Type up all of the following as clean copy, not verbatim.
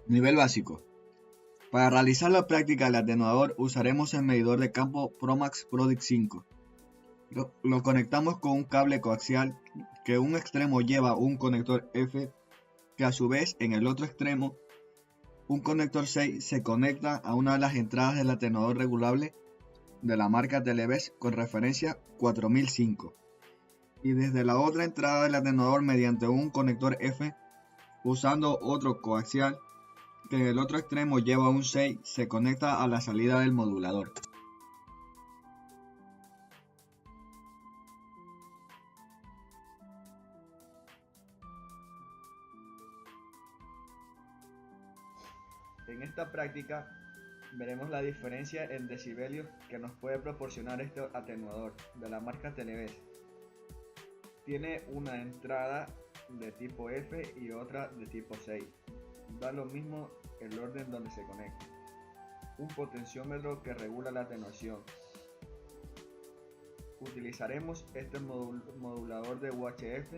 Nivel básico. Para realizar la práctica del atenuador usaremos el medidor de campo Promax Prodic 5. Lo conectamos con un cable coaxial que un extremo lleva un conector F que a su vez en el otro extremo un conector 6 se conecta a una de las entradas del atenuador regulable de la marca Televes con referencia 4005 y desde la otra entrada del atenuador mediante un conector F usando otro coaxial que en el otro extremo lleva un 6 se conecta a la salida del modulador. En esta práctica veremos la diferencia en decibelios que nos puede proporcionar este atenuador de la marca Televes. Tiene una entrada de tipo F y otra de tipo 6. Da lo mismo el orden donde se conecta. Un potenciómetro que regula la atenuación. Utilizaremos este modulador de UHF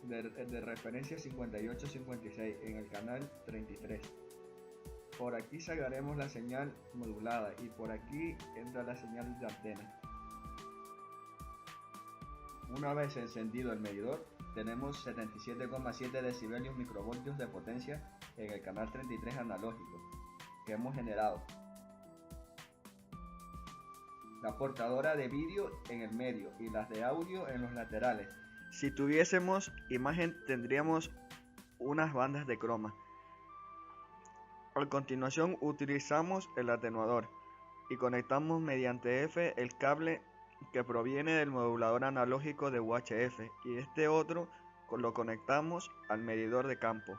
de referencia 5856 en el canal 33. Por aquí sacaremos la señal modulada y por aquí entra la señal de antena. Una vez encendido el medidor, tenemos 77,7 decibelios microvoltios de potencia en el canal 33 analógico que hemos generado. La portadora de vídeo en el medio y las de audio en los laterales. Si tuviésemos imagen tendríamos unas bandas de croma. A continuación utilizamos el atenuador y conectamos mediante F el cable que proviene del modulador analógico de UHF y este otro lo conectamos al medidor de campo.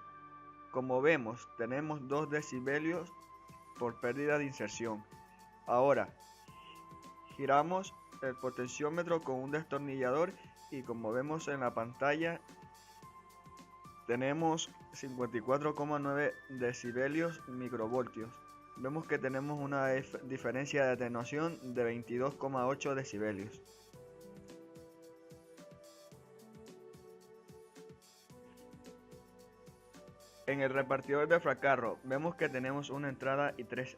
Como vemos tenemos 2 decibelios por pérdida de inserción. Ahora giramos el potenciómetro con un destornillador y como vemos en la pantalla tenemos 54,9 decibelios microvoltios. Vemos que tenemos una diferencia de atenuación de 22,8 decibelios. En el repartidor de Fracarro vemos que tenemos una entrada y tres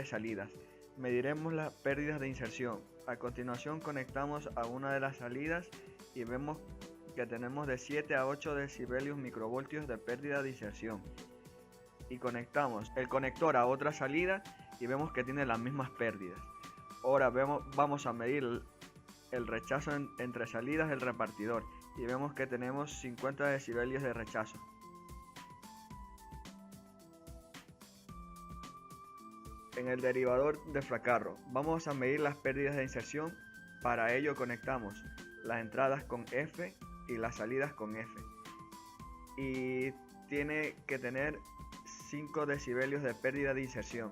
salidas. Mediremos las pérdidas de inserción. A continuación conectamos a una de las salidas y vemos que tenemos de 7 a 8 decibelios microvoltios de pérdida de inserción. Y conectamos el conector a otra salida y vemos que tiene las mismas pérdidas. Ahora vamos a medir el rechazo entre salidas del repartidor y vemos que tenemos 50 decibelios de rechazo. En el derivador de Fracarro vamos a medir las pérdidas de inserción. Para ello conectamos las entradas con F y las salidas con F y tiene que tener 5 decibelios de pérdida de inserción.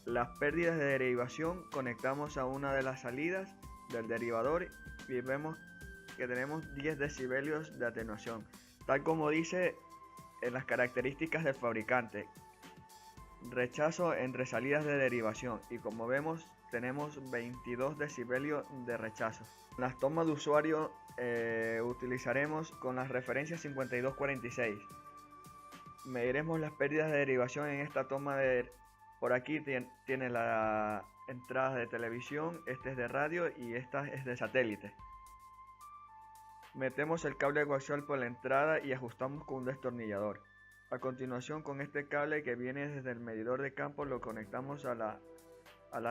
Las pérdidas de derivación conectamos a una de las salidas del derivador y vemos que tenemos 10 decibelios de atenuación, tal como dice en las características del fabricante. Rechazo entre salidas de derivación y como vemos tenemos 22 decibelios de rechazo. Las tomas de usuario utilizaremos con las referencias 5246. Mediremos las pérdidas de derivación en esta toma por aquí tiene la entrada de televisión, este es de radio y esta es de satélite. Metemos el cable coaxial por la entrada y ajustamos con un destornillador. A continuación con este cable que viene desde el medidor de campo lo conectamos a la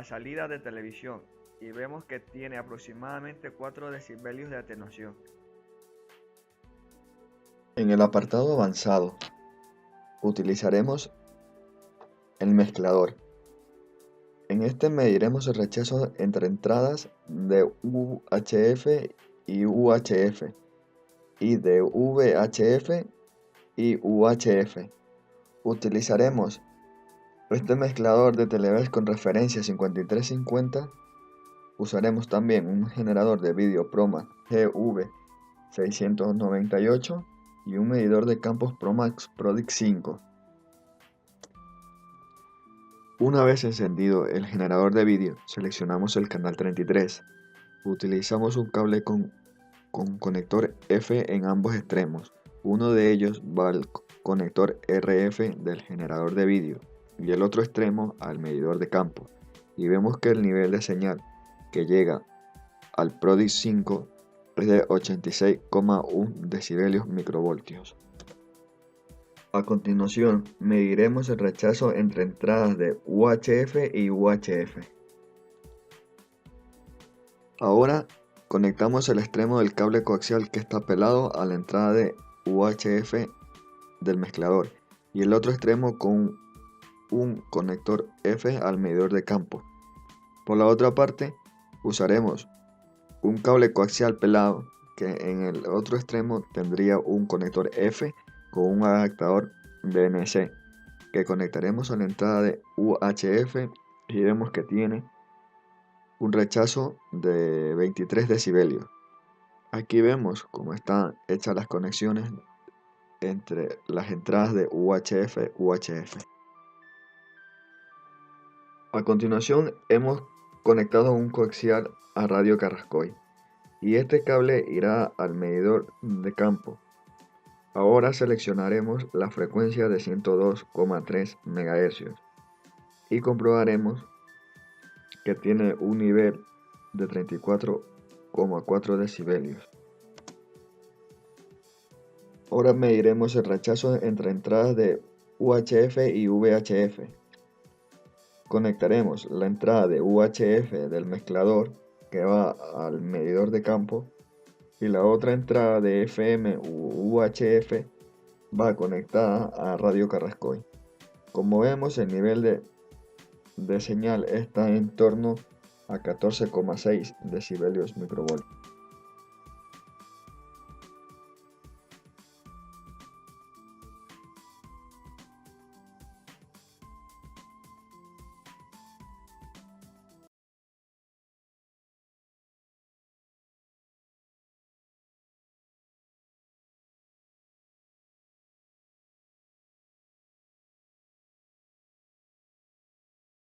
salida de televisión y vemos que tiene aproximadamente 4 decibelios de atenuación. En el apartado avanzado utilizaremos el mezclador. En este mediremos el rechazo entre entradas de UHF y UHF y de VHF y UHF. Utilizaremos este mezclador de Televes con referencia 5350. Usaremos también un generador de vídeo Promax GV698 y un medidor de campos Promax Prodic 5. Una vez encendido el generador de vídeo, seleccionamos el canal 33. Utilizamos un cable con conector F en ambos extremos. Uno de ellos va al conector RF del generador de vídeo y el otro extremo al medidor de campo, y vemos que el nivel de señal que llega al PRODIS 5 es de 86,1 decibelios microvoltios. A continuación, mediremos el rechazo entre entradas de UHF y UHF. Ahora conectamos el extremo del cable coaxial que está pelado a la entrada de UHF del mezclador y el otro extremo con un conector F al medidor de campo. Por la otra parte, usaremos un cable coaxial pelado que en el otro extremo tendría un conector F con un adaptador BNC que conectaremos a la entrada de UHF y vemos que tiene un rechazo de 23 decibelios. Aquí vemos cómo están hechas las conexiones entre las entradas de UHF. A continuación hemos conectado un coaxial a radio Carrascoy y este cable irá al medidor de campo. Ahora seleccionaremos la frecuencia de 102,3 MHz y comprobaremos que tiene un nivel de 34,4 decibelios. Ahora mediremos el rechazo entre entradas de UHF y VHF. Conectaremos la entrada de UHF del mezclador que va al medidor de campo y la otra entrada de FM u UHF va conectada a radio Carrascoy. Como vemos, el nivel de señal está en torno a 14,6 decibelios microvoltios.